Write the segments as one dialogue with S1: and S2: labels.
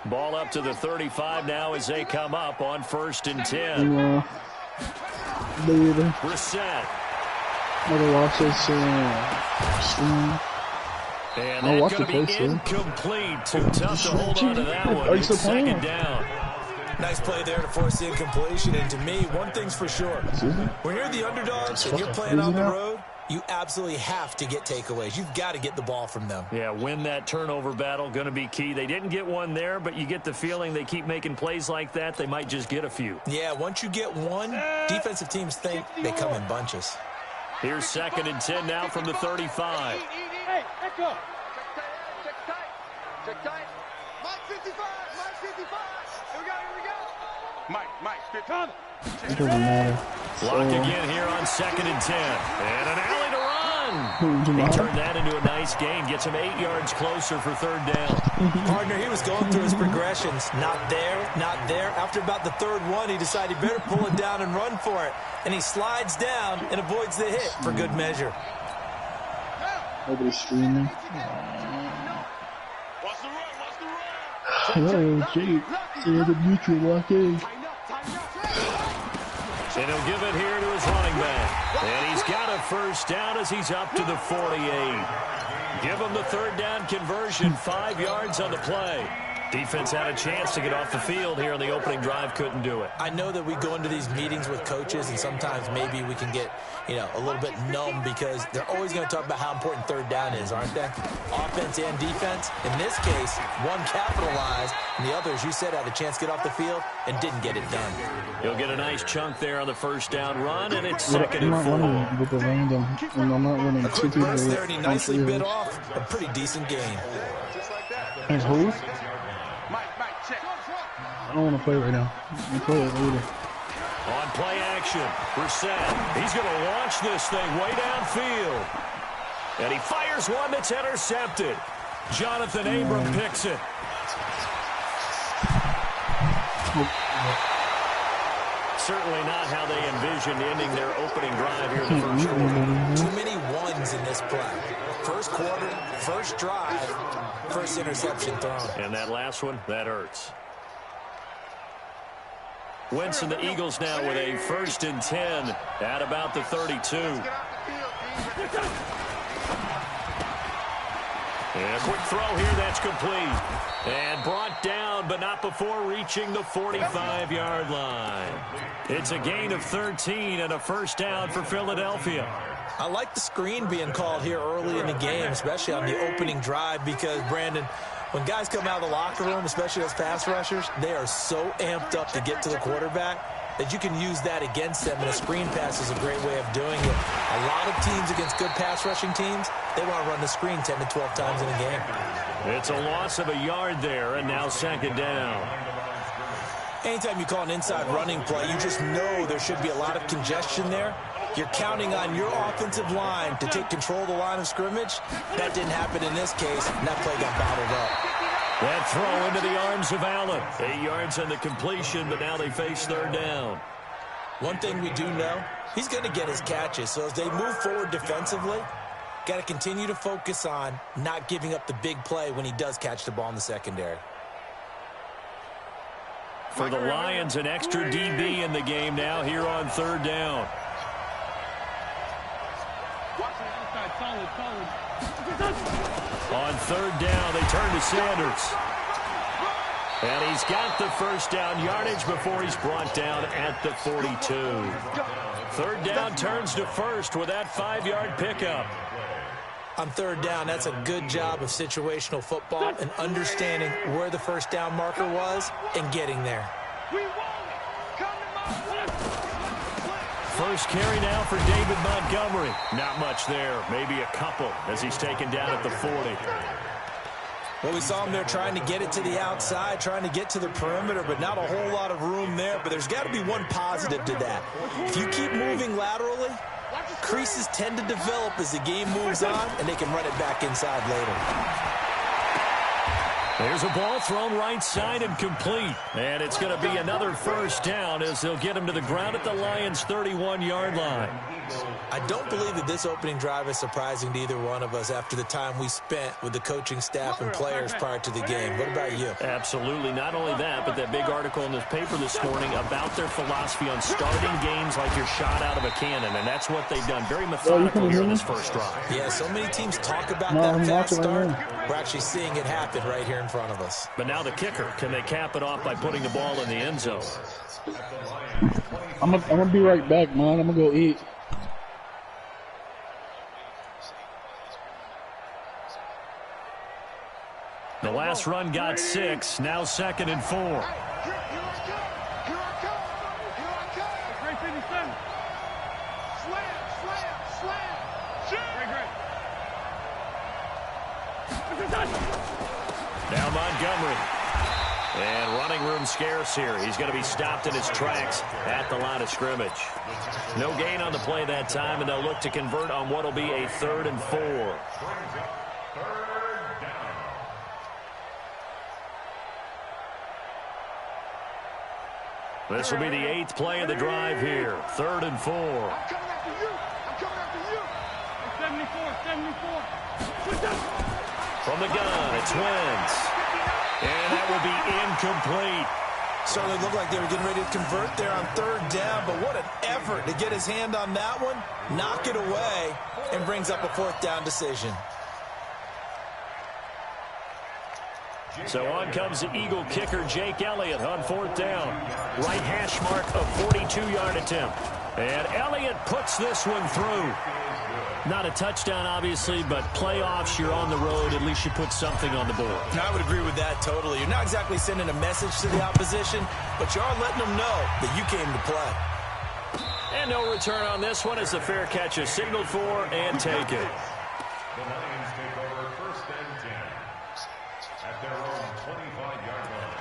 S1: Ball up to the 35 now as they come up on 1st and 10. Brissett. And that's going to be incomplete. Too tough to hold on to that one. It's 2nd down.
S2: Nice play there to force the incompletion. And to me, one thing's for sure. When you're the underdogs and you're playing on the road, you absolutely have to get takeaways. You've got to get the ball from them.
S1: Yeah, win that turnover battle, going to be key. They didn't get one there, but you get the feeling they keep making plays like that, they might just get a few.
S2: Yeah, once you get one, defensive teams think they come in bunches.
S1: Here's 2nd and 10 now from the 35.
S3: Hey, let's go. Check tight. Check tight. Mike 55. Mike 55. Here we go. Mike, 55.
S4: It doesn't matter.
S1: Block again here on 2nd and 10. And an alley to run. He turned that into a nice gain. Gets him 8 yards closer for 3rd down.
S2: Partner, he was going through his progressions. Not there, not there. After about the 3rd one, he decided he better pull it down and run for it. And he slides down and avoids the hit for good measure.
S4: Nobody's streaming.
S3: What's the run?
S4: Oh, gee. Yeah, the neutral blockade.
S1: And he'll give it here to his running back. And he's got a 1st down as he's up to the 48. Give him the 3rd down conversion, 5 yards on the play. Defense had a chance to get off the field here on the opening drive, couldn't do it.
S2: I know that we go into these meetings with coaches, and sometimes maybe we can get, a little bit numb because they're always going to talk about how important 3rd down is, aren't they? Offense and defense. In this case, one capitalized, and the other, as you said, had a chance to get off the field and didn't get it done.
S1: He'll get a nice chunk there on the 1st down run, and it's 2nd and 4.
S4: With the random, and I'm not running
S2: A quick burst there, and he nicely bit off a pretty decent gain.
S4: And who? I don't want to play right now. I'll play it later.
S1: On play action, Brissett. He's going to launch this thing way downfield. And he fires one that's intercepted. Jonathan Abram picks it. Certainly not how they envisioned ending their opening drive here in the first quarter.
S2: Too many ones in this play. First quarter, first drive, first interception thrown.
S1: And that last one, that hurts. Wentz and the Eagles now with a 1st and 10 at about the 32. And a quick throw here, that's complete. And brought down, but not before reaching the 45-yard line. It's a gain of 13 and a 1st down for Philadelphia.
S2: I like the screen being called here early in the game, especially on the opening drive, because, Brandon, when guys come out of the locker room, especially those pass rushers, they are so amped up to get to the quarterback that you can use that against them, and a screen pass is a great way of doing it. A lot of teams against good pass rushing teams, they want to run the screen 10 to 12 times in a game.
S1: It's a loss of a yard there, and now 2nd down.
S2: Anytime you call an inside running play, you just know there should be a lot of congestion there. You're counting on your offensive line to take control of the line of scrimmage. That didn't happen in this case, and that play got bottled up.
S1: That throw into the arms of Allen. 8 yards on the completion, but now they face 3rd down.
S2: One thing we do know, he's going to get his catches. So as they move forward defensively, got to continue to focus on not giving up the big play when he does catch the ball in the secondary.
S1: For the Lions, an extra DB in the game now here on 3rd down. On 3rd down, they turn to Sanders. And he's got the 1st down yardage before he's brought down at the 42. 3rd down turns to 1st with that 5-yard pickup.
S2: On 3rd down, that's a good job of situational football and understanding where the 1st down marker was and getting there.
S1: First carry now for David Montgomery. Not much there, maybe a couple as he's taken down at the 40.
S2: Well, we saw him there trying to get it to the outside, trying to get to the perimeter, but not a whole lot of room there. But there's got to be one positive to that. If you keep moving laterally, creases tend to develop as the game moves on, and they can run it back inside later.
S1: There's a ball thrown right side and complete. And it's going to be another 1st down as they'll get him to the ground at the Lions' 31-yard line.
S2: I don't believe that this opening drive is surprising to either one of us after the time we spent with the coaching staff and players prior to the game. What about you?
S1: Absolutely. Not only that, but that big article in the paper this morning about their philosophy on starting games like you're shot out of a cannon, and that's what they've done. Very methodical here in this first drive.
S2: Yeah, so many teams talk about that fast start. We're actually seeing it happen right here in front of us.
S1: But now the kicker. Can they cap it off by putting the ball in the end zone?
S4: I'm gonna be right back, man. I'm gonna go eat.
S1: The last run got 6. Now 2nd and 4. Now Montgomery. And running room scarce here. He's going to be stopped in his tracks at the line of scrimmage. No gain on the play that time, and they'll look to convert on what will be a 3rd and 4. This will be the 8th play of the drive here. 3rd and 4.
S3: I'm coming after you. I'm coming after you. 74.
S1: From the gun, it's Wentz. And that will be incomplete.
S2: Certainly looked like they were getting ready to convert there on 3rd down, but what an effort to get his hand on that one, knock it away, and brings up a 4th down decision.
S1: So on comes the Eagle kicker, Jake Elliott, on 4th down. Right hash mark, a 42-yard attempt. And Elliott puts this one through. Not a touchdown, obviously, but playoffs, you're on the road. At least you put something on the board.
S2: I would agree with that totally. You're not exactly sending a message to the opposition, but you are letting them know that you came to play.
S1: And no return on this one as the fair catch is signaled for and taken.
S5: The Lions take over 1st and 10 at their own 25-yard line.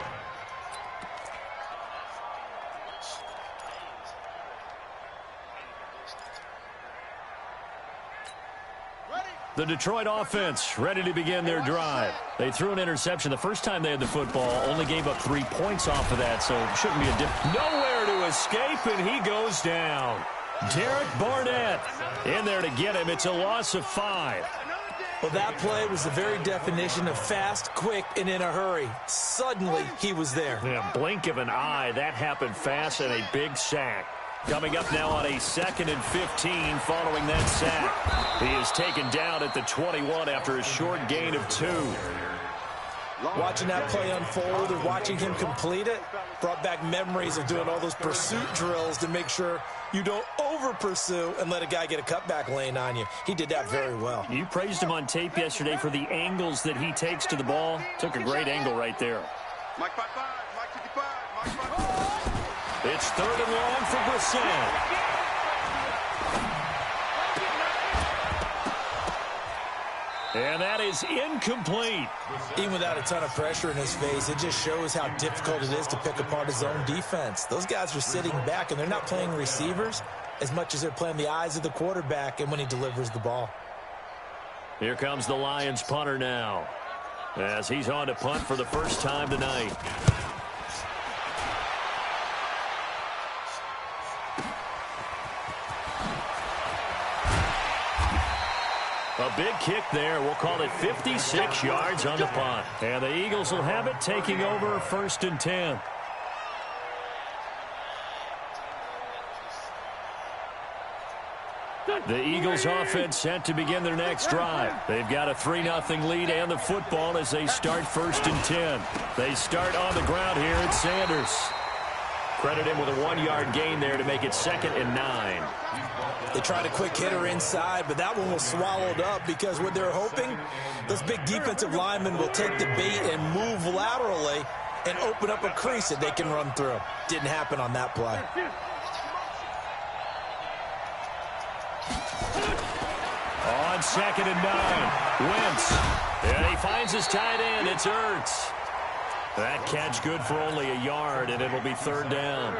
S1: The Detroit offense ready to begin their drive. They threw an interception the first time they had the football, only gave up 3 points off of that, so it shouldn't be a nowhere to escape, and he goes down. Derek Barnett in there to get him. It's a loss of 5.
S2: Well, that play was the very definition of fast, quick, and in a hurry. Suddenly, he was there.
S1: Yeah, blink of an eye. That happened fast and a big sack. Coming up now on a 2nd and 15 following that sack. He is taken down at the 21 after a short gain of 2.
S2: Watching that play unfold and watching him complete it brought back memories of doing all those pursuit drills to make sure you don't over-pursue and let a guy get a cutback lane on you. He did that very well.
S1: You praised him on tape yesterday for the angles that he takes to the ball. Took a great angle right there.
S3: Mike 55, Mike 55, Mike 55.
S1: It's 3rd and long for Brissett. And that is incomplete.
S2: Even without a ton of pressure in his face, it just shows how difficult it is to pick apart his own defense. Those guys are sitting back, and they're not playing receivers as much as they're playing the eyes of the quarterback and when he delivers the ball.
S1: Here comes the Lions punter now, as he's on to punt for the first time tonight. A big kick there. We'll call it 56 yards on the punt. And the Eagles will have it, taking over 1st and 10. The Eagles offense set to begin their next drive. They've got a 3-0 lead and the football as they start 1st and 10. They start on the ground here at Sanders. Credit him with a 1-yard gain there to make it 2nd and 9.
S2: They tried a quick hitter inside, but that one was swallowed up because what they're hoping, those big defensive linemen will take the bait and move laterally and open up a crease that they can run through. Didn't happen on that play.
S1: On 2nd and 9, Wentz. And he finds his tight end. It's Ertz. That catch good for only a yard, and it'll be 3rd down.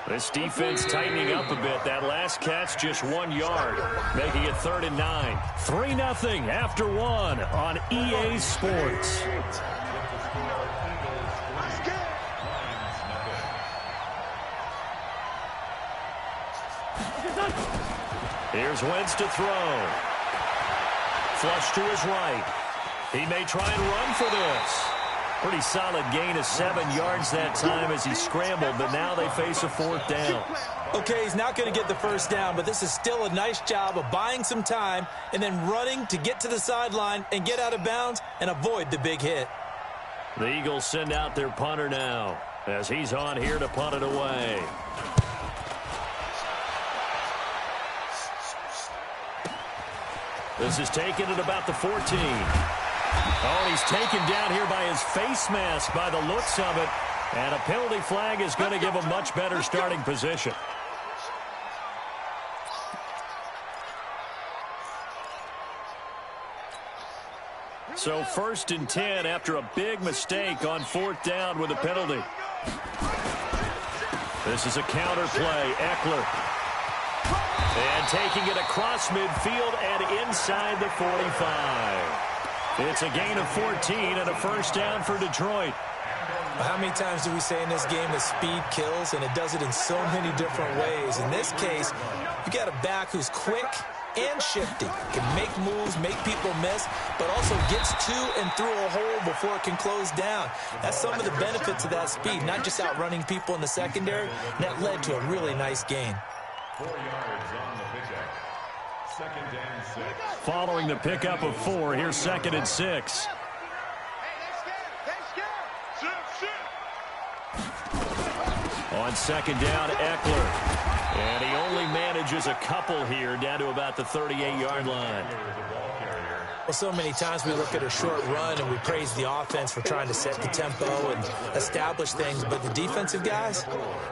S1: This defense tightening up a bit. That last catch just 1 yard, making it 3rd and 9. 3-0 after 1 on EA Sports. Here's Wentz to throw. Flush to his right. He may try and run for this. Pretty solid gain of 7 yards that time as he scrambled, but now they face a 4th down.
S2: Okay, he's not going to get the first down, but this is still a nice job of buying some time and then running to get to the sideline and get out of bounds and avoid the big hit.
S1: The Eagles send out their punter now as he's on here to punt it away. This is taken at about the 14. Oh, he's taken down here by his face mask by the looks of it. And a penalty flag is going to give him much better starting position. So 1st and 10 after a big mistake on 4th down with a penalty. This is a counter play. Eckler. And taking it across midfield and inside the 45. It's a gain of 14 and a first down for Detroit.
S2: How many times do we say in this game that speed kills, and it does it in so many different ways? In this case, you got a back who's quick and shifty, can make moves, make people miss, but also gets to and through a hole before it can close down. That's some of the benefits of that speed, not just outrunning people in the secondary, and that led to a really nice gain.
S5: 4 yards on the pickup. 2nd and 6.
S1: Following the pickup of 4, here's 2nd and 6. On 2nd down, Eckler. And he only manages a couple here down to about the 38-yard line.
S2: Well, so many times we look at a short run and we praise the offense for trying to set the tempo and establish things, but the defensive guys,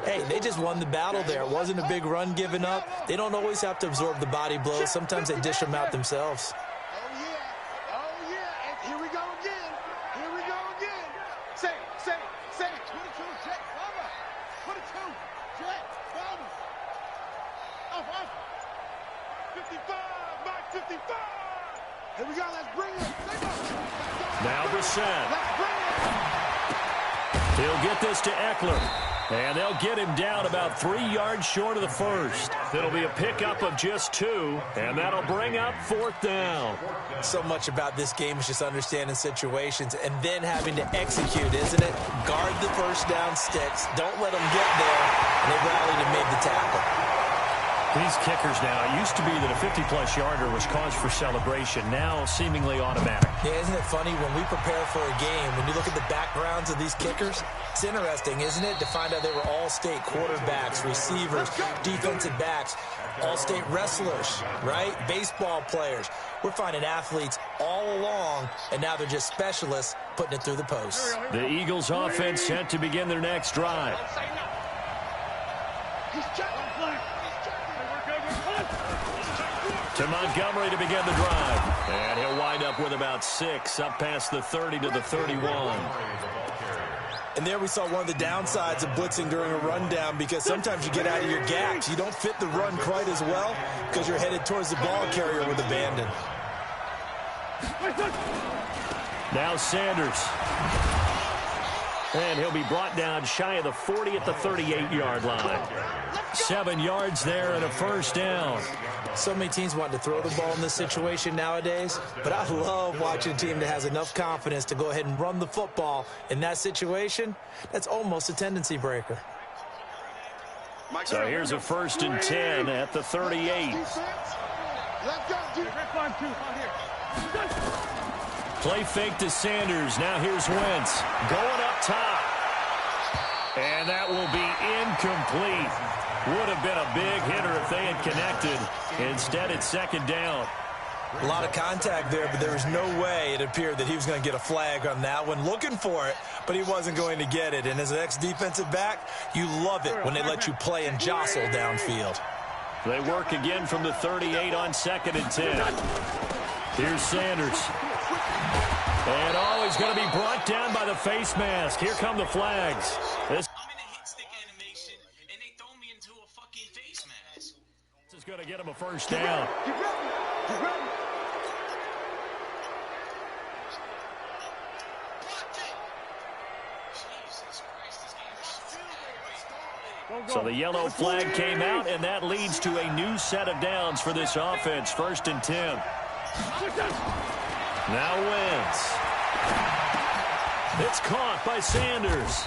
S2: hey, they just won the battle there. It wasn't a big run given up. They don't always have to absorb the body blows. Sometimes they dish them out themselves.
S3: Oh, yeah. And here we go again. Here we go again. Say it. 22, jet, cover. 22, jet, cover. Off. 55, Mike, 55. Here we go, let's bring it.
S1: Now Brissett. He'll get this to Eckler. And they'll get him down about 3 yards short of the first. It'll be a pickup of just 2, and that'll bring up 4th down.
S2: So much about this game is just understanding situations and then having to execute, isn't it? Guard the first down sticks. Don't let them get there. And they rallied and made the tackle.
S1: These kickers now, it used to be that a 50-plus yarder was cause for celebration, now seemingly automatic.
S2: Yeah, isn't it funny when we prepare for a game, when you look at the backgrounds of these kickers, it's interesting, isn't it, to find out they were all-state quarterbacks, receivers, defensive backs, all-state wrestlers, right? Baseball players. We're finding athletes all along, and now they're just specialists putting it through the posts.
S1: The Eagles offense set to begin their next drive. To Montgomery to begin the drive. And he'll wind up with about 6 up past the 30 to the 31.
S2: And there we saw one of the downsides of blitzing during a rundown, because sometimes you get out of your gaps. You don't fit the run quite as well because you're headed towards the ball carrier with abandon.
S1: Now Sanders. And he'll be brought down shy of the 40 at the 38-yard line. 7 yards there and a first down.
S2: So many teams want to throw the ball in this situation nowadays, but I love watching a team that has enough confidence to go ahead and run the football in that situation. That's almost a tendency breaker.
S1: So here's a 1st and 10 at the 38. Play fake to Sanders. Now here's Wentz going up top. And that will be incomplete. Would have been a big hitter if they had connected. Instead, it's 2nd down.
S2: A lot of contact there, but there was no way it appeared that he was going to get a flag on that one. Looking for it, but he wasn't going to get it. And as an ex-defensive back, you love it when they let you play and jostle downfield.
S1: They work again from the 38 on 2nd and 10. Here's Sanders. And oh, he's going to be brought down by the face mask. Here come the flags. This is going to get him a first down. So the yellow flag came out, and that leads to a new set of downs for this offense. 1st and 10. Now Wentz. It's caught by Sanders.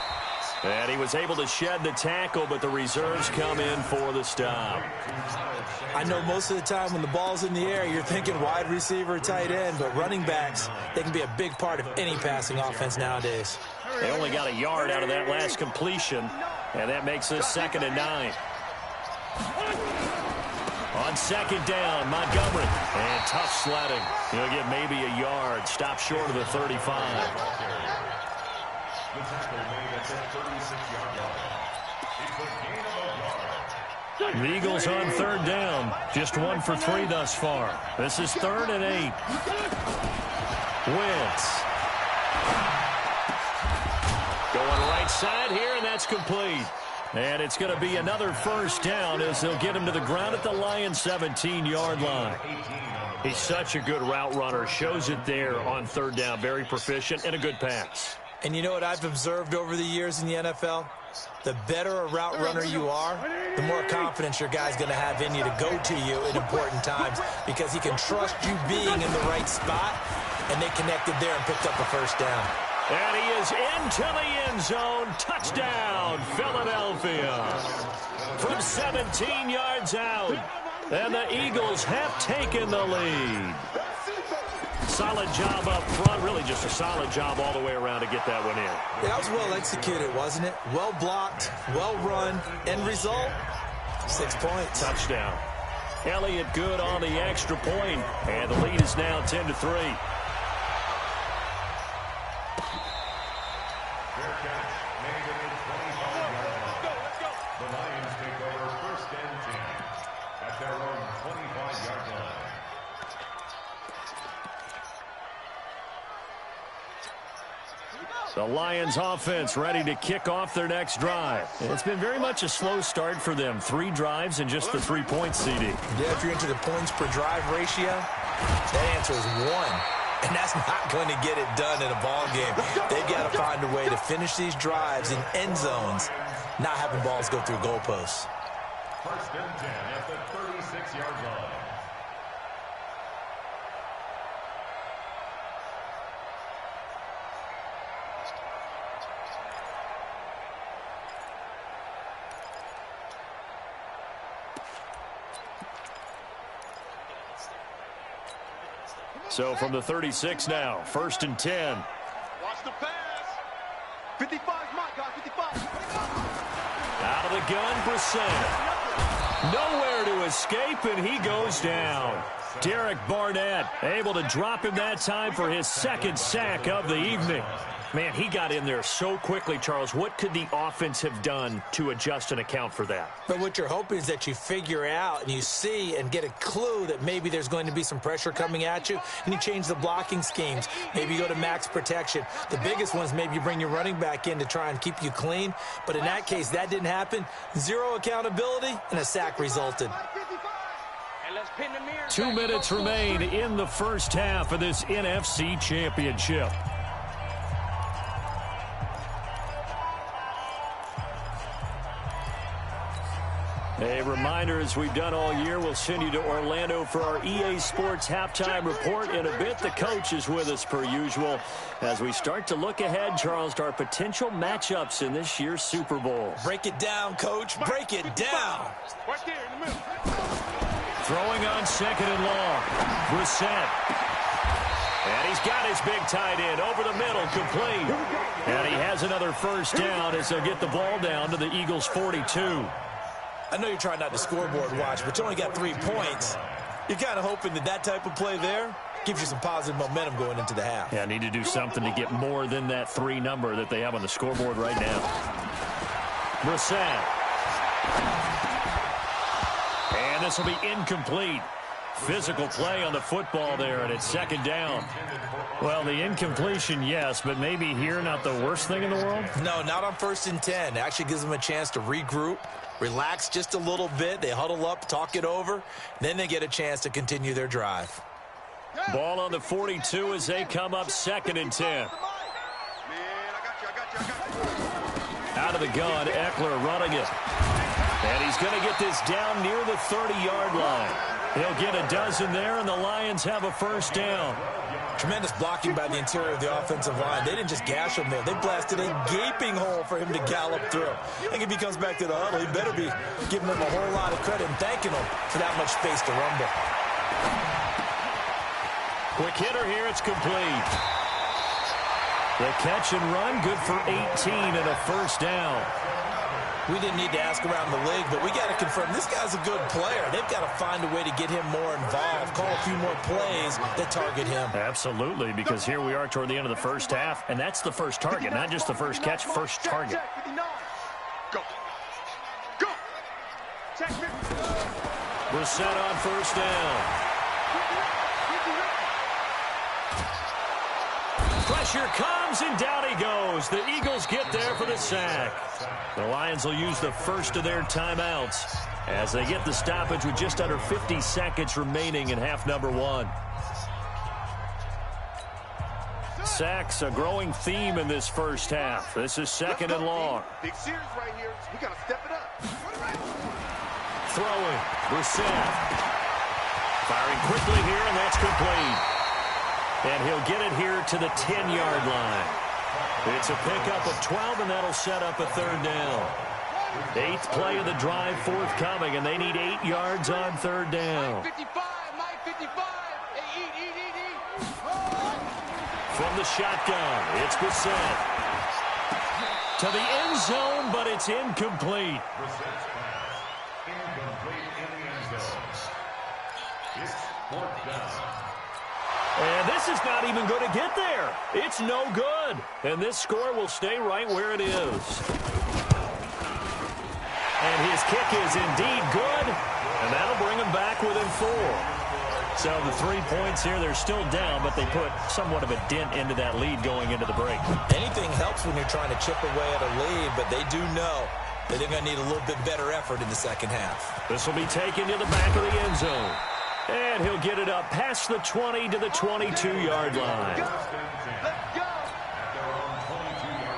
S1: And he was able to shed the tackle, but the reserves come in for the stop.
S2: I know most of the time when the ball's in the air, you're thinking wide receiver, tight end, but running backs, they can be a big part of any passing offense nowadays.
S1: They only got a yard out of that last completion, and that makes this 2nd and 9. On 2nd down, Montgomery. And tough sledding. He'll get maybe a yard. Stop short of the 35.
S5: The tackle made at the 36-yard line.
S1: The Eagles on 3rd down. Just 1 for 3 thus far. This is 3rd and 8. Wentz. Going right side here, and that's complete. And it's going to be another 1st down as they'll get him to the ground at the Lions' 17-yard line. He's such a good route runner. Shows it there on 3rd down. Very proficient and a good pass.
S2: And you know what I've observed over the years in the NFL? The better a route runner you are, the more confidence your guy's going to have in you to go to you in important times because he can trust you being in the right spot, and they connected there and picked up a 1st down.
S1: And he is into the end zone. Touchdown, Philadelphia. From 17 yards out. And the Eagles have taken the lead. Solid job up front. Really just a solid job all the way around to get that one in.
S2: Yeah, that was well executed, wasn't it? Well blocked, well run. End result, 6 points.
S1: Touchdown. Elliott good on the extra point. And the lead is now 10-3. The Lions offense ready to kick off their next drive. It's been very much a slow start for them. 3 drives and just the 3-point CD.
S2: Yeah, if you're into the points per drive ratio, that answer is 1. And that's not going to get it done in a ball game. They've got to find a way to finish these drives in end zones, not having balls go through goalposts.
S5: 1st and 10 at the 36-yard line.
S1: So from the 36 now, 1st and 10.
S3: Watch the pass. 55 my guy, 55.
S1: Out of the gun, Brissett. Nowhere to escape, and he goes down. Derek Barnett able to drop him that time for his 2nd sack of the evening. Man, he got in there so quickly, Charles. What could the offense have done to adjust and account for that?
S2: But what you're hoping is that you figure out and you see and get a clue that maybe there's going to be some pressure coming at you, and you change the blocking schemes. Maybe you go to max protection. The biggest one is maybe you bring your running back in to try and keep you clean. But in that case, that didn't happen. 0 accountability, and a sack resulted.
S1: 2 minutes remain in the first half of this NFC Championship. A reminder, as we've done all year, we'll send you to Orlando for our EA Sports halftime report in a bit. The coach is with us per usual as we start to look ahead, Charles, to our potential matchups in this year's Super Bowl.
S2: Break it down, Coach. Break it down.
S3: Right there in the middle.
S1: Throwing on 2nd and long. Brissett. And he's got his big tight end over the middle, complete. And he has another 1st down as they'll get the ball down to the Eagles' 42.
S2: I know you're trying not to scoreboard watch, but you only got 3 points. You're kind of hoping that that type of play there gives you some positive momentum going into the half.
S1: Yeah, need to do something to get more than that 3 number that they have on the scoreboard right now. Brissett. And this will be incomplete. Physical play on the football there, and it's 2nd down. Well, the incompletion, yes, but maybe here not the worst thing in the world?
S2: No, not on 1st and 10. It actually gives them a chance to regroup, relax just a little bit. They huddle up, talk it over. Then they get a chance to continue their drive.
S1: Ball on the 42 as they come up 2nd and 10. Out of the gun, Eckler running it. And he's going to get this down near the 30-yard line. He'll get a dozen there, and the Lions have a first down.
S2: Tremendous blocking by the interior of the offensive line. They didn't just gash him there. They blasted a gaping hole for him to gallop through. I think if he comes back to the huddle, he better be giving them a whole lot of credit and thanking them for that much space to rumble.
S1: Quick hitter here. It's complete. The catch and run, good for 18 and a first down.
S2: We didn't need to ask around the league, but we got to confirm this guy's a good player. They've got to find a way to get him more involved, call a few more plays that target him.
S1: Absolutely, because here we are toward the end of the first half, and that's the first target, not just the first catch, first target.
S3: Go. Go.
S1: We're set on first down. Pressure comes, and down he goes. The Eagles get there for the sack. The Lions will use the first of their timeouts as they get the stoppage with just under 50 seconds remaining in half number one. Sacks, a growing theme in this first half. This is second and long.
S3: Big series right here. We got to step it up.
S1: Throwing. Brissett. Firing quickly here, and that's complete. And he'll get it here to the 10-yard line. It's a pickup of 12, and that'll set up a third down. 8th play of the drive forthcoming, and they need 8 yards on third down.
S3: Mike 55, Mike 55. Hey, eat.
S1: From the shotgun, it's Brissett. To the end zone, but it's incomplete.
S5: Brissett's pass. Incomplete in the end zone. It's fourth down.
S1: And this is not even going to get there. It's no good. And this score will stay right where it is. And his kick is indeed good. And that'll bring him back within 4. So the 3 points here, they're still down, but they put somewhat of a dent into that lead going into the break.
S2: Anything helps when you're trying to chip away at a lead, but they do know that they're going to need a little bit better effort in the second half.
S1: This will be taken to the back of the end zone. And he'll get it up past the 20 to the 22-yard line.
S3: Let's go.
S5: At their own 22-yard line.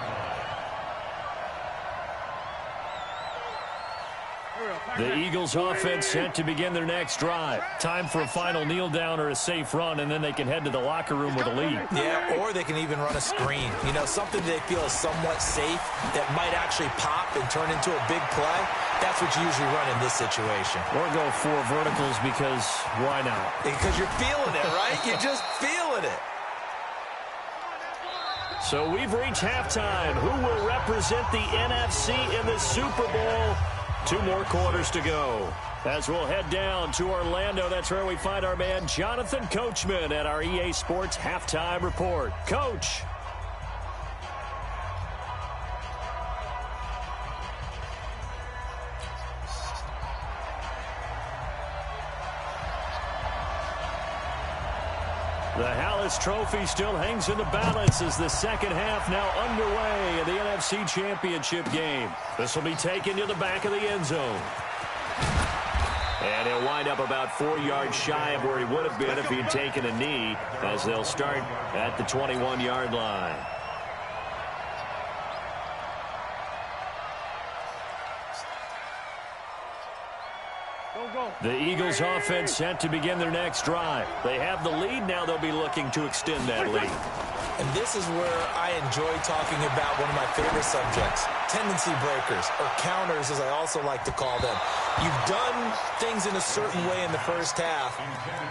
S1: The Eagles offense set to begin their next drive. Time for a final kneel down or a safe run, and then they can head to the locker room with a lead.
S2: Yeah, or they can even run a screen. You know, something they feel is somewhat safe that might actually pop and turn into a big play. That's what you usually run in this situation.
S1: Or go 4 verticals because why not?
S2: Because you're feeling it, right? You're just feeling it.
S1: So we've reached halftime. Who will represent the NFC in the Super Bowl? 2 more quarters to go. As we'll head down to Orlando, that's where we find our man Jonathan Coachman at our EA Sports Halftime Report. Coach. The Hallis Trophy still hangs in the balance as the second half now underway in the NFC Championship game. This will be taken to the back of the end zone. And he'll wind up about 4 yards shy of where he would have been if he'd taken a knee, as they'll start at the 21-yard line. The Eagles offense set to begin their next drive. They have the lead. Now they'll be looking to extend that lead.
S2: And this is where I enjoy talking about one of my favorite subjects, tendency breakers, or counters as I also like to call them. You've done things in a certain way in the first half,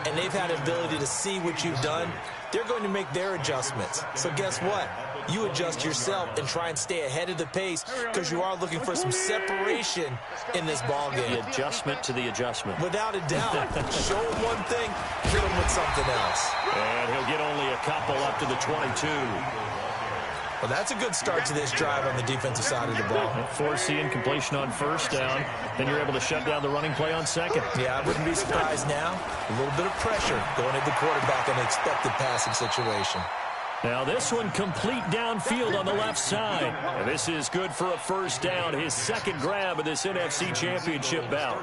S2: and they've had the ability to see what you've done. They're going to make their adjustments. So guess what? You adjust yourself and try and stay ahead of the pace because you are looking for some separation in this ball game.
S1: The adjustment to the adjustment.
S2: Without a doubt. Show him one thing, hit him with something else.
S1: And he'll get only a couple up to the 22.
S2: Well, that's a good start to this drive on the defensive side of the ball.
S1: Force the incompletion on first down. Then you're able to shut down the running play on second.
S2: Yeah, I wouldn't be surprised now. A little bit of pressure going at the quarterback in an expected passing situation.
S1: Now this one complete downfield on the left side. And this is good for a first down. His second grab of this NFC Championship bout.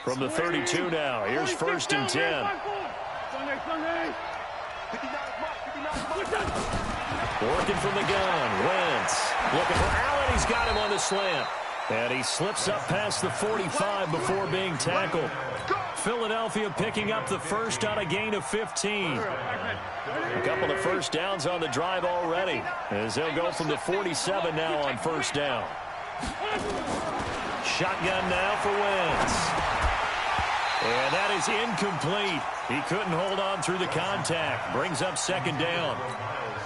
S1: From the 32 now. Here's 1st and 10. Working from the gun. Wentz looking for Allen. He's got him on the slant. And he slips up past the 45 before being tackled. Philadelphia picking up the first on a gain of 15. A couple of first downs on the drive already, as they'll go from the 47 now on first down. Shotgun now for Wentz. And that is incomplete. He couldn't hold on through the contact. Brings up second down.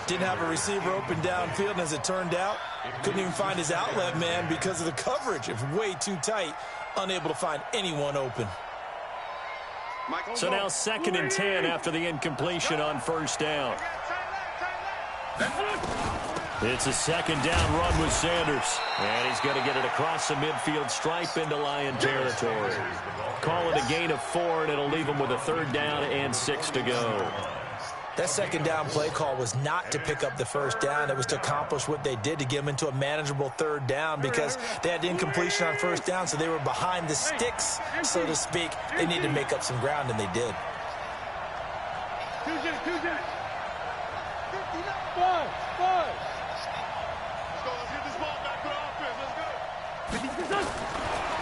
S2: Didn't have a receiver open downfield, and as it turned out, couldn't even find his outlet man because of the coverage. It was way too tight, unable to find anyone open.
S1: So now 2nd and 10 after the incompletion on first down. It's a second down run with Sanders. And he's going to get it across the midfield stripe into Lion territory. Call it a gain of 4, and it'll leave him with a 3rd down and 6 to go.
S2: That second down play call was not to pick up the first down. It was to accomplish what they did, to get them into a manageable 3rd down, because they had incompletion on first down, so they were behind the sticks, so to speak. They needed to make up some ground, and they did.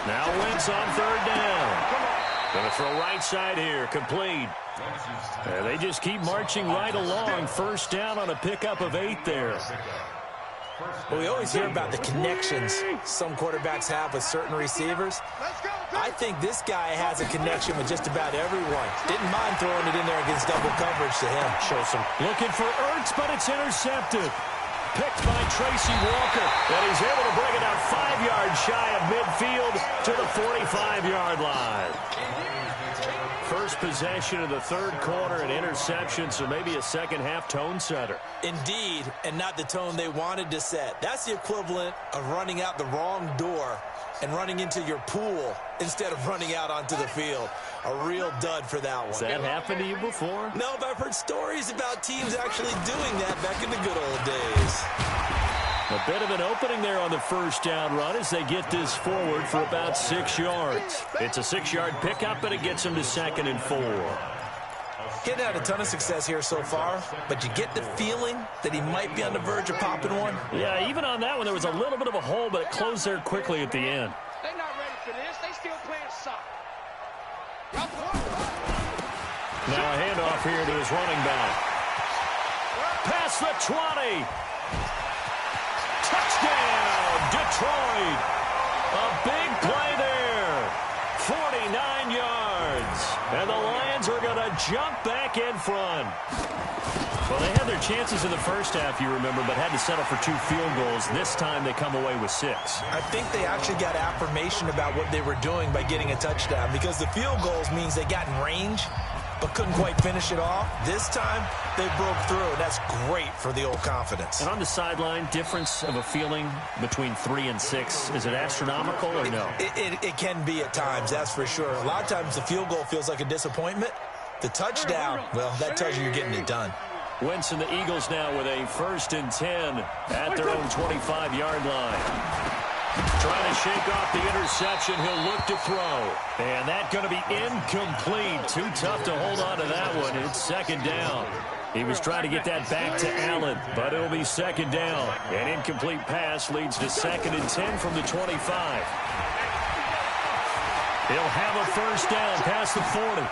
S1: Now Wentz on 3rd down. Going to throw right side here, complete. They just keep marching right along. First down on a pickup of 8 there.
S2: Well, we always hear about the connections some quarterbacks have with certain receivers. I think this guy has a connection with just about everyone. Didn't mind throwing it in there against double coverage to him.
S1: Shows him. Looking for Ertz, but it's intercepted. Picked by Tracy Walker. And he's able to bring it out 5 yards shy of midfield to the 45-yard line. First possession of the 3rd quarter, an interception, so maybe a second-half tone setter.
S2: Indeed, and not the tone they wanted to set. That's the equivalent of running out the wrong door and running into your pool instead of running out onto the field. A real dud for that one.
S1: Has that happened to you before?
S2: No, but I've heard stories about teams actually doing that back in the good old days.
S1: A bit of an opening there on the first down run as they get this forward for about 6 yards. It's a 6-yard pickup, and it gets them to 2nd and 4.
S2: Getting had a ton of success here so far, but you get the feeling that he might be on the verge of popping one.
S1: Yeah, even on that one, there was a little bit of a hole, but it closed there quickly at the end.
S3: They're not ready for this. They still playing soccer.
S1: Now a handoff here to his running back. Past the 20. Touchdown, Detroit. A big play there. 49 yards. And the Lions are going to jump back in front. Well, they had their chances in the first half, you remember, but had to settle for 2 field goals. This time they come away with 6.
S2: I think they actually got affirmation about what they were doing by getting a touchdown, because the field goals means they got in range but couldn't quite finish it off. This time, they broke through, and that's great for the old confidence.
S1: And on the sideline, difference of a feeling between 3 and 6, is it astronomical or no?
S2: It can be at times, that's for sure. A lot of times the field goal feels like a disappointment. The touchdown, well, that tells you you're getting it done.
S1: Wentz and the Eagles now with a 1st and 10 at their own 25-yard line. Trying to shake off the interception. He'll look to throw. And that's going to be incomplete. Too tough to hold on to that one. It's 2nd down. He was trying to get that back to Allen, but it'll be 2nd down. An incomplete pass leads to 2nd and 10 from the 25. He'll have a 1st down past the 40.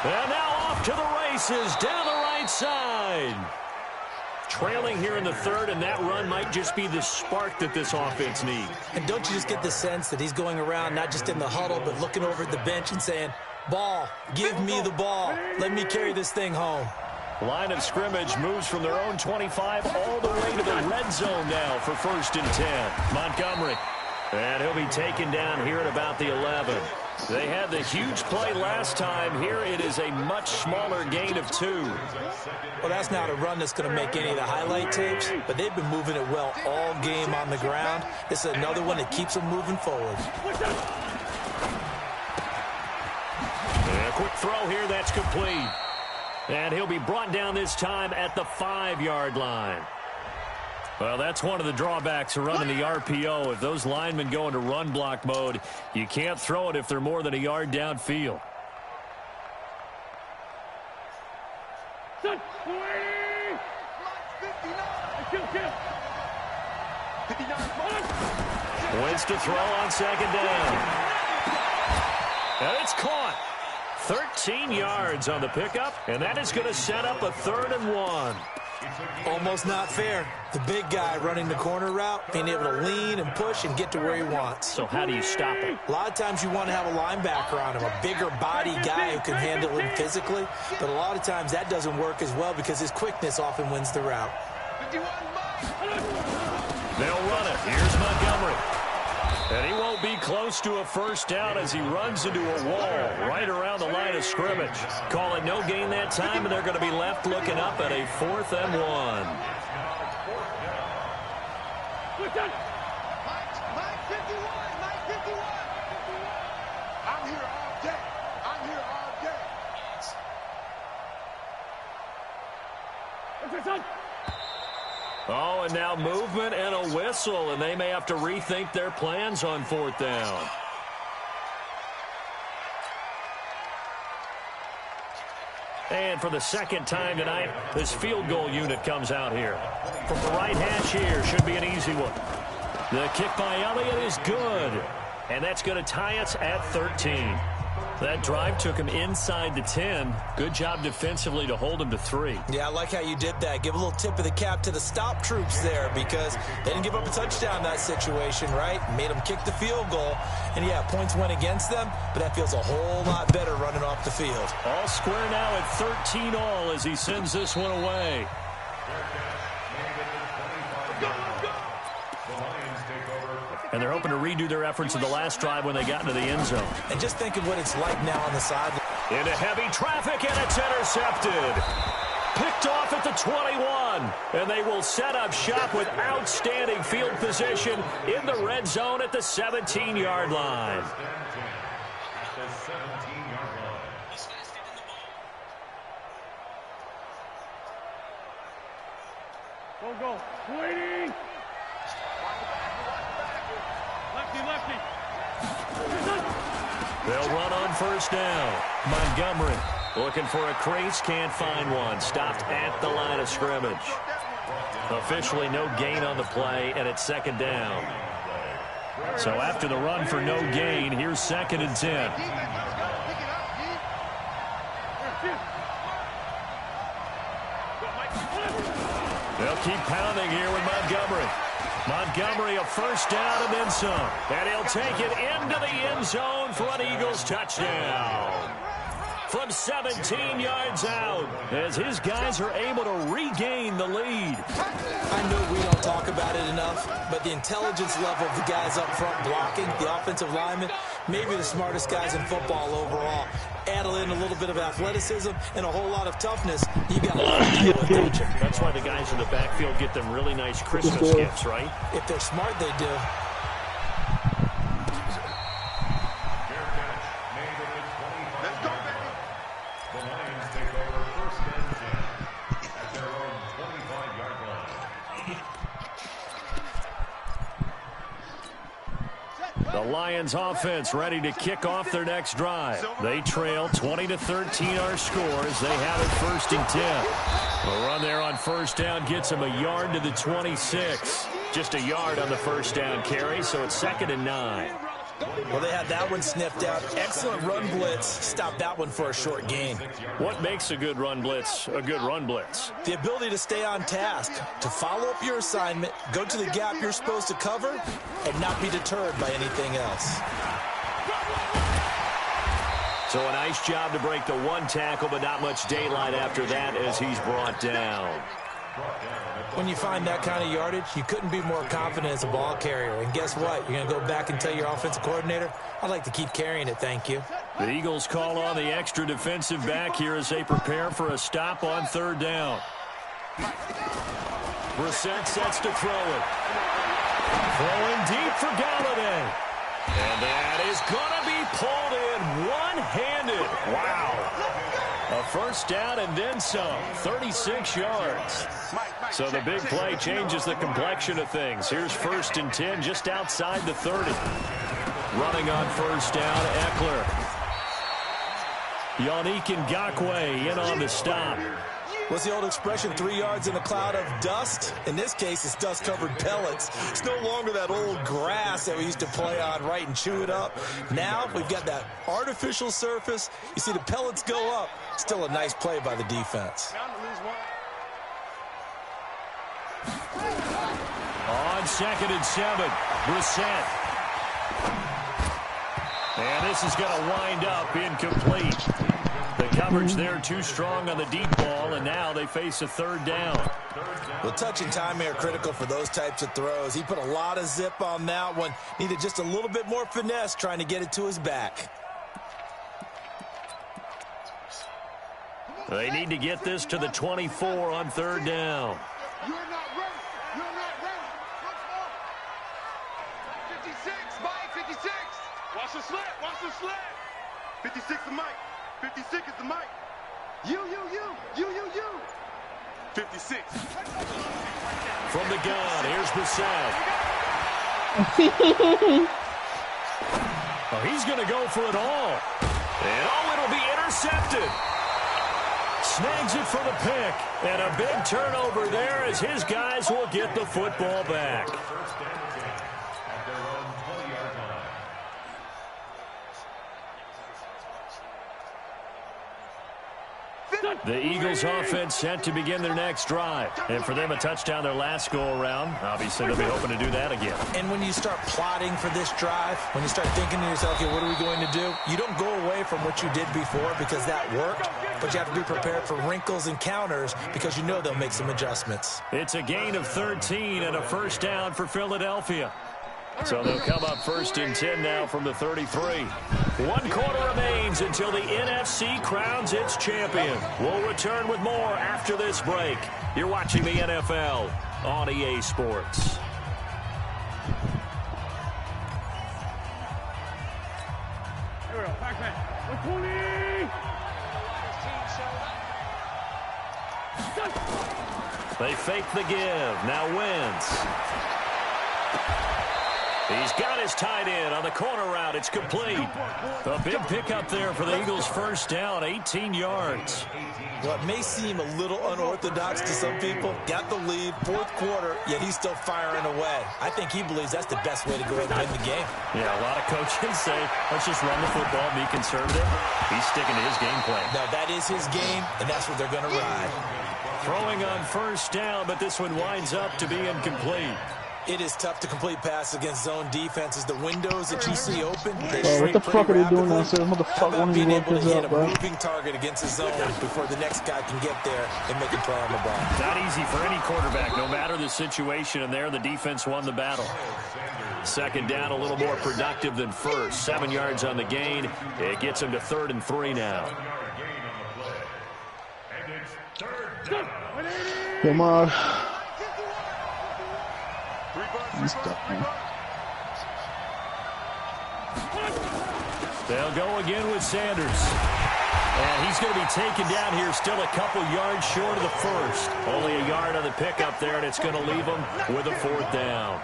S1: And now off to the races down the right side. Trailing here in the 3rd, and that run might just be the spark that this offense needs.
S2: And don't you just get the sense that he's going around not just in the huddle, but looking over at the bench and saying, ball, give me the ball. Let me carry this thing home.
S1: Line of scrimmage moves from their own 25 all the way to the red zone now for 1st and 10. Montgomery. And he'll be taken down here at about the 11. They had the huge play last time. Here it is a much smaller gain of 2.
S2: Well, that's not a run that's going to make any of the highlight tapes, but they've been moving it well all game on the ground. This is another one that keeps them moving forward.
S1: And a quick throw here, that's complete. And he'll be brought down this time at the 5-yard line. Well, that's one of the drawbacks of running the RPO. If those linemen go into run block mode, you can't throw it if they're more than a yard downfield. Wins to throw on second down. And it's caught. 13 yards on the pickup, and that is going to set up a 3rd and 1.
S2: Almost not fair. The big guy running the corner route, being able to lean and push and get to where he wants.
S1: So how do you stop it?
S2: A lot of times you want to have a linebacker on him, a bigger body guy who can handle him physically. But a lot of times that doesn't work as well because his quickness often wins the route.
S1: They'll run it. Here's Montgomery. And he won't be close to a first down as he runs into a wall right around the line of scrimmage. Call it no gain that time, and they're going to be left looking up at a 4th and 1.
S3: Mike 51, Mike 51. I'm here all day. I'm here all day.
S1: Oh, and now movement and a whistle, and they may have to rethink their plans on 4th down. And for the second time tonight, this field goal unit comes out here. From the right hash here, should be an easy one. The kick by Elliott is good, and that's going to tie us at 13. That drive took him inside the 10. Good job defensively to hold him to 3.
S2: Yeah, I like how you did that. Give a little tip of the cap to the stop troops there because they didn't give up a touchdown in that situation, right? Made them kick the field goal. And, yeah, points went against them, but that feels a whole lot better running off the field.
S1: All square now at 13 all as he sends this one away. And they're hoping to redo their efforts in the last drive when they got into the end zone.
S2: And just think of what it's like now on the sideline.
S1: Into heavy traffic, and it's intercepted. Picked off at the 21. And they will set up shop with outstanding field position in the red zone at the 17-yard line.
S3: Go. Waiting. Lefty.
S1: They'll run on first down. Montgomery looking for a crease, can't find one. Stopped at the line of scrimmage. Officially no gain on the play, and it's 2nd down. So after the run for no gain, here's 2nd and 10. They'll keep pounding here with Montgomery. Montgomery a first down and then some. And he'll take it into the end zone for an Eagles touchdown. From 17 yards out as his guys are able to regain the lead.
S2: I know we don't talk about it enough, but the intelligence level of the guys up front blocking, the offensive linemen, maybe the smartest guys in football overall. Add in a little bit of athleticism and a whole lot of toughness, you got a lot to deal with, don't you?
S1: That's why the guys in the backfield get them really nice Christmas gifts, right?
S2: If they're smart, they do.
S1: The Lions offense ready to kick off their next drive. They trail 20-13 our scores. They have it 1st and 10. The run there on first down gets them a yard to the 26. Just a yard on the first down carry, so it's 2nd and 9.
S2: Well, they had that one sniffed out. Excellent run blitz. Stopped that one for a short gain.
S1: What makes a good run blitz a good run blitz?
S2: The ability to stay on task, to follow up your assignment, go to the gap you're supposed to cover, and not be deterred by anything else.
S1: So a nice job to break the one tackle, but not much daylight after that as he's brought down.
S2: When you find that kind of yardage, you couldn't be more confident as a ball carrier. And guess what? You're going to go back and tell your offensive coordinator, I'd like to keep carrying it, thank you.
S1: The Eagles call on the extra defensive back here as they prepare for a stop on 3rd down. Brissett sets to throw it. Throwing deep for Galladay. And that is going to be pulled in one-handed. Wow. A first down and then some. 36 yards. So the big play changes the complexion of things. Here's 1st and 10 just outside the 30. Running on first down, Eckler. Yannick Ngakoue in on the stop.
S2: What's the old expression, 3 yards in a cloud of dust? In this case, it's dust-covered pellets. It's no longer that old grass that we used to play on, right, and chew it up. Now we've got that artificial surface. You see the pellets go up. Still a nice play by the defense.
S1: On 2nd and 7, Brissett. And this is going to wind up incomplete. The coverage there too strong on the deep ball, and now they face a 3rd down.
S2: Well, touch and time are critical for those types of throws. He put a lot of zip on that one. Needed just a little bit more finesse trying to get it to his back.
S1: They need to get this to the 24 on 3rd down.
S3: You're not ready. You're not ready. What's more? 56. Mike, 56. Watch the slip. Watch the slip. 56 the mic. 56 is the mic. You. 56.
S1: From the gun, here's Brissett. Oh, he's going to go for it all. And it'll be intercepted. Snags it for the pick. And a big turnover there as his guys will get the football back. The Eagles offense set to begin their next drive. And for them, a touchdown their last go-around. Obviously, they'll be hoping to do that again.
S2: And when you start plotting for this drive, when you start thinking to yourself, okay, what are we going to do? You don't go away from what you did before because that worked, but you have to be prepared for wrinkles and counters because you know they'll make some adjustments.
S1: It's a gain of 13 and a 1st down for Philadelphia. So they'll come up 1st and 10 now from the 33. 1 quarter remains until the NFC crowns its champion. We'll return with more after this break. You're watching the NFL on EA Sports.
S3: Here we go. Backman. 120.
S1: They fake the give. Now wins. He's got his tight end on the corner route. It's complete. A big pickup there for the Eagles' 1st down, 18 yards.
S2: Well, it may seem a little unorthodox to some people. Got the lead, 4th quarter, yet he's still firing away. I think he believes that's the best way to go ahead and win the game.
S1: Yeah, a lot of coaches say, let's just run the football, be conservative. He's sticking to his game plan.
S2: No, that is his game, and that's what they're going to ride.
S1: Throwing on 1st down, but this one winds up to be incomplete.
S2: It is tough to complete passes against zone defenses. The windows that you see open, they
S4: Bro, what the fuck are they doing downstairs? Motherfucker,
S2: about
S4: when
S2: being
S4: you
S2: able
S4: look
S2: to
S4: this
S2: hit
S4: up,
S2: a
S4: bro?
S2: moving target against a zone before the next guy can get there and make a play on the ball.
S1: Not easy for any quarterback, no matter the situation, and there the defense won the battle. 2nd down, a little more productive than 1st. 7 yards on the gain. It gets him to 3rd and 3 now.
S4: Come on. He's stuck, man.
S1: They'll go again with Sanders. And he's going to be taken down here, still a couple yards short of the 1st. Only a yard on the pickup there, and it's going to leave him with a 4th down.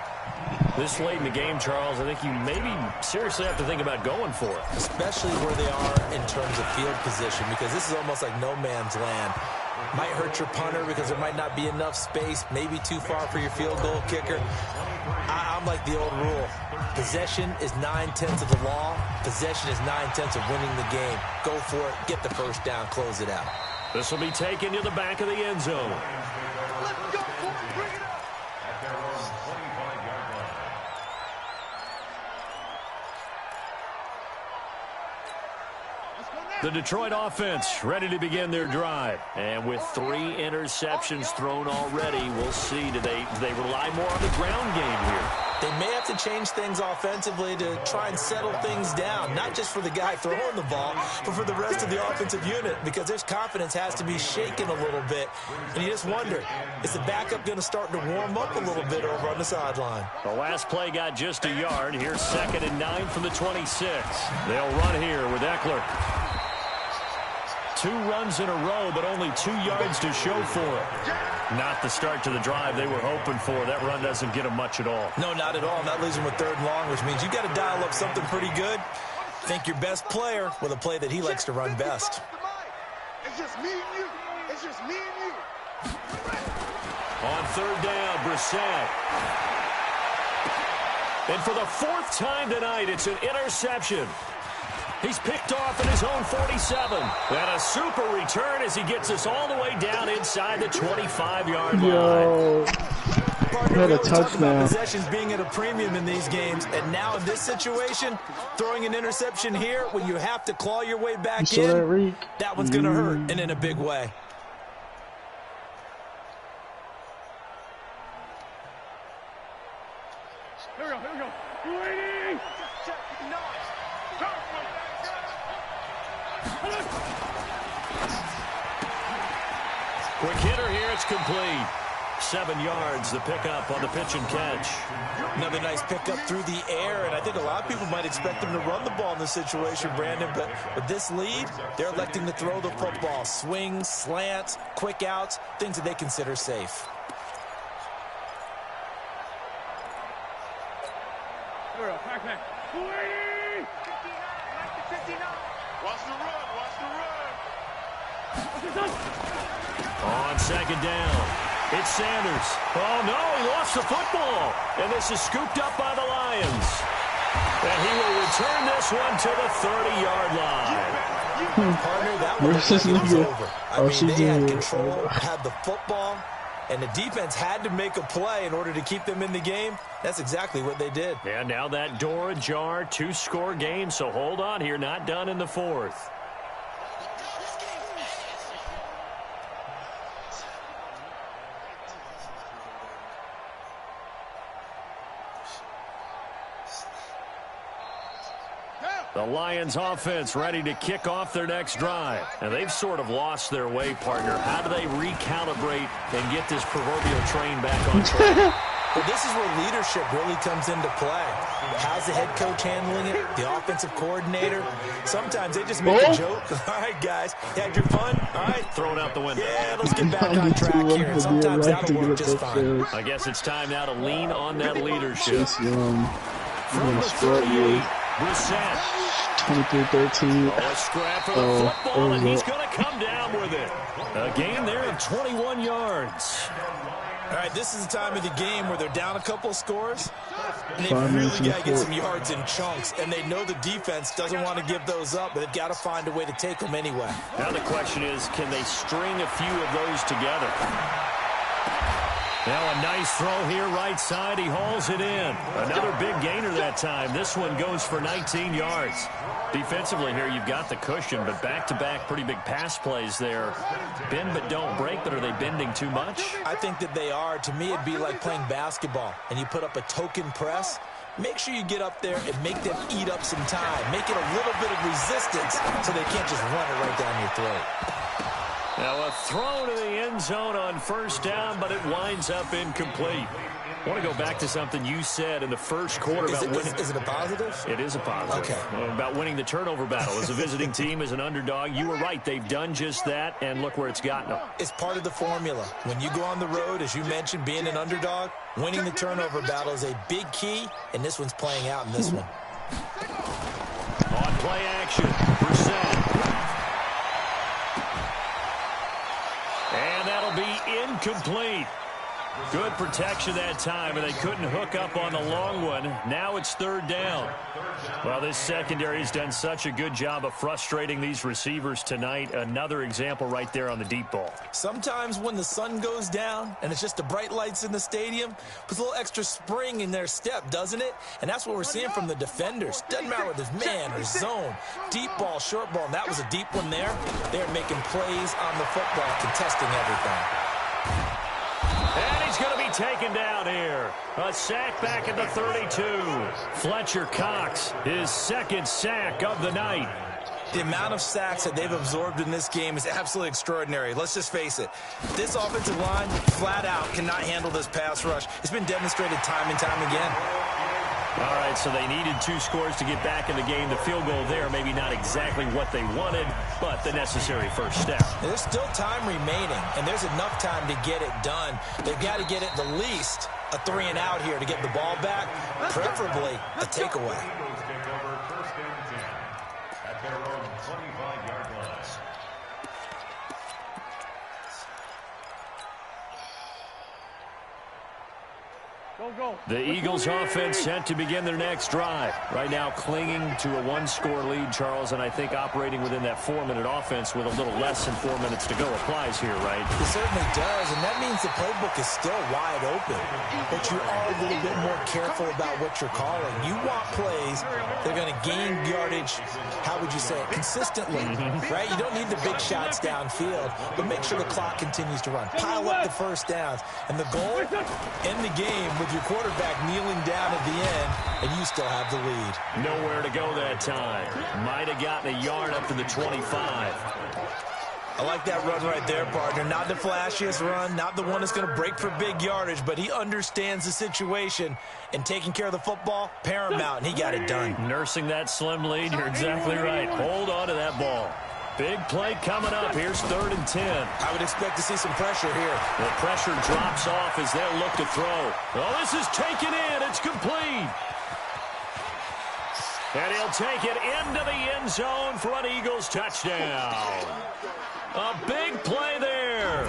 S1: This late in the game, Charles, I think you maybe seriously have to think about going for it.
S2: Especially where they are in terms of field position, because this is almost like no man's land. Might hurt your punter because there might not be enough space, maybe too far for your field goal kicker. I'm like the old rule. Possession is 9/10 of the law. Possession is 9/10 of winning the game. Go for it, get the 1st down, close it out.
S1: This will be taken to the back of the end zone.
S3: Let's go, boy. Bring it up.
S5: At their own 25-yard line.
S3: Let's go now.
S1: The Detroit offense ready to begin their drive. And with 3 interceptions thrown already, we'll see. Do they rely more on the ground game here?
S2: They may have to change things offensively to try and settle things down, not just for the guy throwing the ball, but for the rest of the offensive unit, because their confidence has to be shaken a little bit. And you just wonder, is the backup going to start to warm up a little bit over on the sideline?
S1: The last play got just a yard. Here's 2nd and 9 from the 26. They'll run here with Eckler. 2 runs in a row, but only 2 yards to show for it. Not the start to the drive they were hoping for. That run doesn't get them much at all.
S2: No, not at all. And that leaves him with 3rd and long, which means you got to dial up something pretty good. Think your best player with a play that he likes to run best.
S3: It's just me and you. It's just me and you.
S1: On third down, Brissett. And for the fourth time tonight, it's an interception. He's picked off at his own 47. And a super return as he gets us all the way down inside the 25-yard line.
S2: Partner, we always talk about possessions being at a premium in these games, and now in this situation, throwing an interception here when you have to claw your way back in, that one's going to hurt, and in a big way.
S3: Here we go, here we go. Waiting! Check, nice.
S1: Quick hitter here, it's complete. 7 yards, the pickup on the pitch and catch.
S2: Another nice pickup through the air, and I think a lot of people might expect them to run the ball in this situation, Brandon, but with this lead, they're electing to throw the football. Swings, slants, quick outs, things that they consider safe.
S3: Here we go, pack. Waiting! 59. Watch the run, watch the run.
S1: On second down, it's Sanders. Oh, no, he lost the football. And this is scooped up by the Lions. And he will return this one to the 30-yard line.
S2: Partner, that one was over. I mean, they had control, had the football, and the defense had to make a play in order to keep them in the game. That's exactly what they did.
S1: And now that door ajar, 2-score game, so hold on here, not done in the fourth. The Lions offense ready to kick off their next drive. And they've sort of lost their way, partner. How do they recalibrate and get this proverbial train back on track?
S2: Well, this is where leadership really comes into play. How's the head coach handling it? The offensive coordinator? Sometimes they just make a joke. All right, guys, you had your fun? All right,
S1: throw it out the window.
S2: Yeah, let's get back on track here. And sometimes that'll work just fine.
S1: I guess it's time now to lean on that leadership.
S4: From the 38,
S1: Brissett.
S4: 23-13.
S1: A scrap for the football, and he's going to come down with it. A gain there of 21 yards.
S2: All right, this is the time of the game where they're down a couple of scores, and they've really got to get some yards in chunks, and they know the defense doesn't want to give those up, but they've got to find a way to take them anyway.
S1: Now the question is, can they string a few of those together? Now a nice throw here, right side. He hauls it in. Another big gainer that time. This one goes for 19 yards. Defensively here, you've got the cushion, but back-to-back pretty big pass plays there. Bend but don't break, but are they bending too much?
S2: I think that they are. To me, it'd be like playing basketball, and you put up a token press. Make sure you get up there and make them eat up some time. Make it a little bit of resistance so they can't just run it right down your throat.
S1: Now a throw to the end zone on first down, but it winds up incomplete. I want to go back to something you said in the first quarter about winning.
S2: Is it a positive?
S1: It is a positive.
S2: Okay.
S1: About winning the turnover battle. As a visiting team, as an underdog, you were right. They've done just that, and look where it's gotten them.
S2: It's part of the formula. When you go on the road, as you mentioned, being an underdog, winning the turnover battle is a big key, and this one's playing out in this one.
S1: On play action, Brissett. And that'll be incomplete. Good protection that time, and they couldn't hook up on the long one. Now it's third down. Well, this secondary has done such a good job of frustrating these receivers tonight. Another example right there on the deep ball.
S2: Sometimes when the sun goes down and it's just the bright lights in the stadium, puts a little extra spring in their step, doesn't it? And that's what we're seeing from the defenders. Doesn't matter whether it's man or zone, deep ball, short ball, and that was a deep one there. They're making plays on the football, contesting everything.
S1: And he's going to be taken down here. A sack back at the 32. Fletcher Cox, his second sack of the night.
S2: The amount of sacks that they've absorbed in this game is absolutely extraordinary. Let's just face it. This offensive line, flat out, cannot handle this pass rush. It's been demonstrated time and time again.
S1: All right, so they needed 2 scores to get back in the game. The field goal there, maybe not exactly what they wanted, but the necessary first step.
S2: There's still time remaining, and there's enough time to get it done. They've got to get at the least a 3-and-out here to get the ball back, preferably a takeaway.
S1: The Eagles offense set to begin their next drive. Right now clinging to a one-score lead, Charles, and I think operating within that 4-minute offense with a little less than 4 minutes to go applies here, right?
S2: It certainly does, and that means the playbook is still wide open. But you are a little bit more careful about what you're calling. You want plays that are going to gain yardage, how would you say it, consistently, right? You don't need the big shots downfield, but make sure the clock continues to run. Pile up the first downs. And the goal, end the game with your quarterback kneeling down at the end, and you still have the lead.
S1: Nowhere to go that time. Might have gotten a yard up to the 25.
S2: I like that run right there, partner. Not the flashiest run, not the one that's going to break for big yardage, but he understands the situation, and taking care of the football, paramount, and he got it done.
S1: Nursing that slim lead, you're exactly right. Hold on to that ball. Big play coming up. Here's 3rd and 10.
S2: I would expect to see some pressure here.
S1: The pressure drops off as they'll look to throw. Oh, this is taken in. It's complete. And he'll take it into the end zone for an Eagles touchdown. A big play there.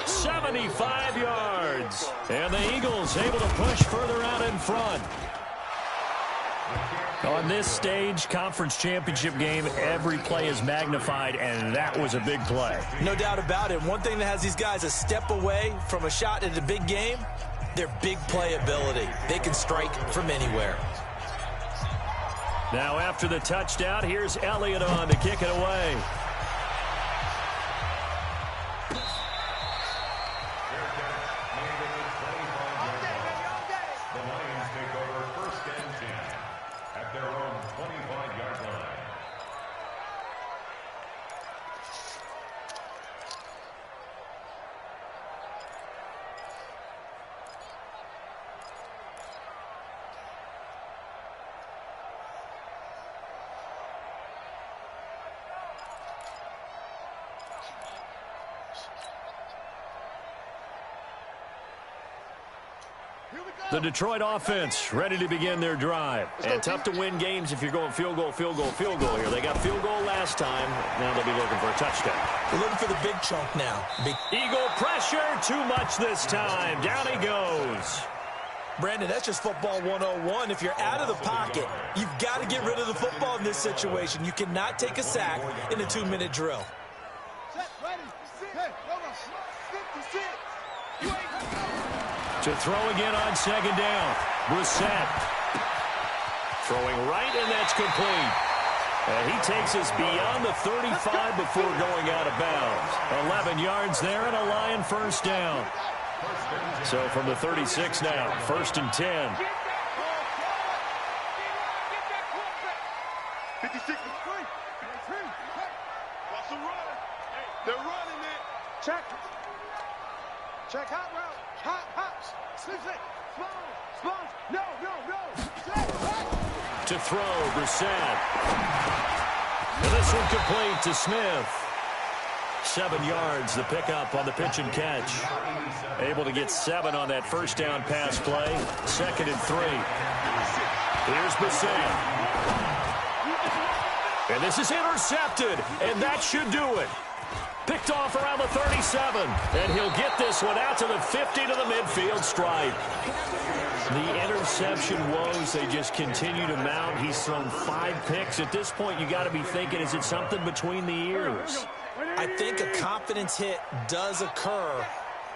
S1: 75 yards. And the Eagles able to push further out in front. On this stage, conference championship game, every play is magnified, and that was a big play.
S2: No doubt about it. One thing that has these guys a step away from a shot at a big game, their big play ability. They can strike from anywhere.
S1: Now after the touchdown, here's Elliott on to kick it away. The Detroit offense ready to begin their drive. And tough to win games if you're going field goal, field goal, field goal here. They got field goal last time. Now they'll be looking for a touchdown.
S2: They're looking for the big chunk now.
S1: Eagle pressure, too much this time. Down he goes.
S2: Brandon, that's just football 101. If you're out of the pocket, you've got to get rid of the football in this situation. You cannot take a sack in a 2-minute drill.
S1: To throw again on 2nd down. Brissett throwing right, and that's complete. And he takes us beyond the 35 before going out of bounds. 11 yards there and a Lion first down. So from the 36 now, 1st and 10.
S3: 56. Watch them run. They're running it. Check. Check hot route. Hot. Slip. Sponge. No.
S1: To throw, Brissett. And this one complete to Smith. 7 yards, the pickup on the pitch and catch. Able to get 7 on that first down pass play. 2nd and 3. Here's Brissett. And this is intercepted, and that should do it. Picked off around the 37, and he'll get this one out to the 50 to the midfield stripe. The interception woes, they just continue to mount. He's thrown 5 picks. At this point, you got to be thinking, is it something between the ears?
S2: I think a confidence hit does occur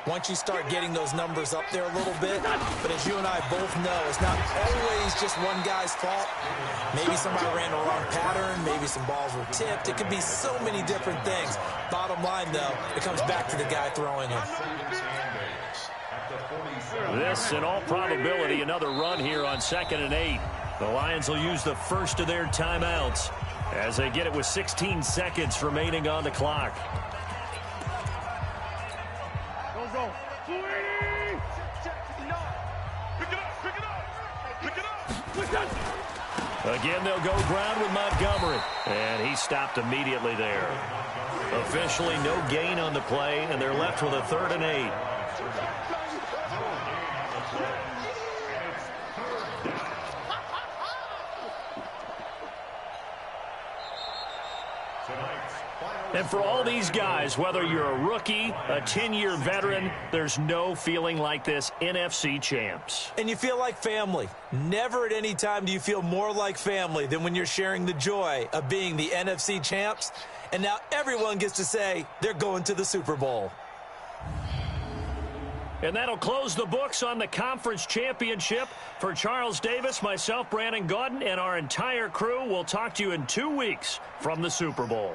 S2: once you start getting those numbers up there a little bit. But as you and I both know, it's not always just one guy's fault. Maybe somebody ran the wrong pattern. Maybe some balls were tipped. It could be so many different things. Bottom line, though, it comes back to the guy throwing them.
S1: This, in all probability, another run here on 2nd and 8. The Lions will use the first of their timeouts as they get it with 16 seconds remaining on the clock.
S3: Go. Pick it up.
S1: Again, they'll go ground with Montgomery. And he stopped immediately there. Officially no gain on the play, and they're left with a 3rd and 8. And for all these guys, whether you're a rookie, a 10-year veteran, there's no feeling like this NFC champs.
S2: And you feel like family. Never at any time do you feel more like family than when you're sharing the joy of being the NFC champs. And now everyone gets to say they're going to the Super Bowl.
S1: And that'll close the books on the conference championship. For Charles Davis, myself, Brandon Gaudin, and our entire crew, we'll talk to you in 2 weeks from the Super Bowl.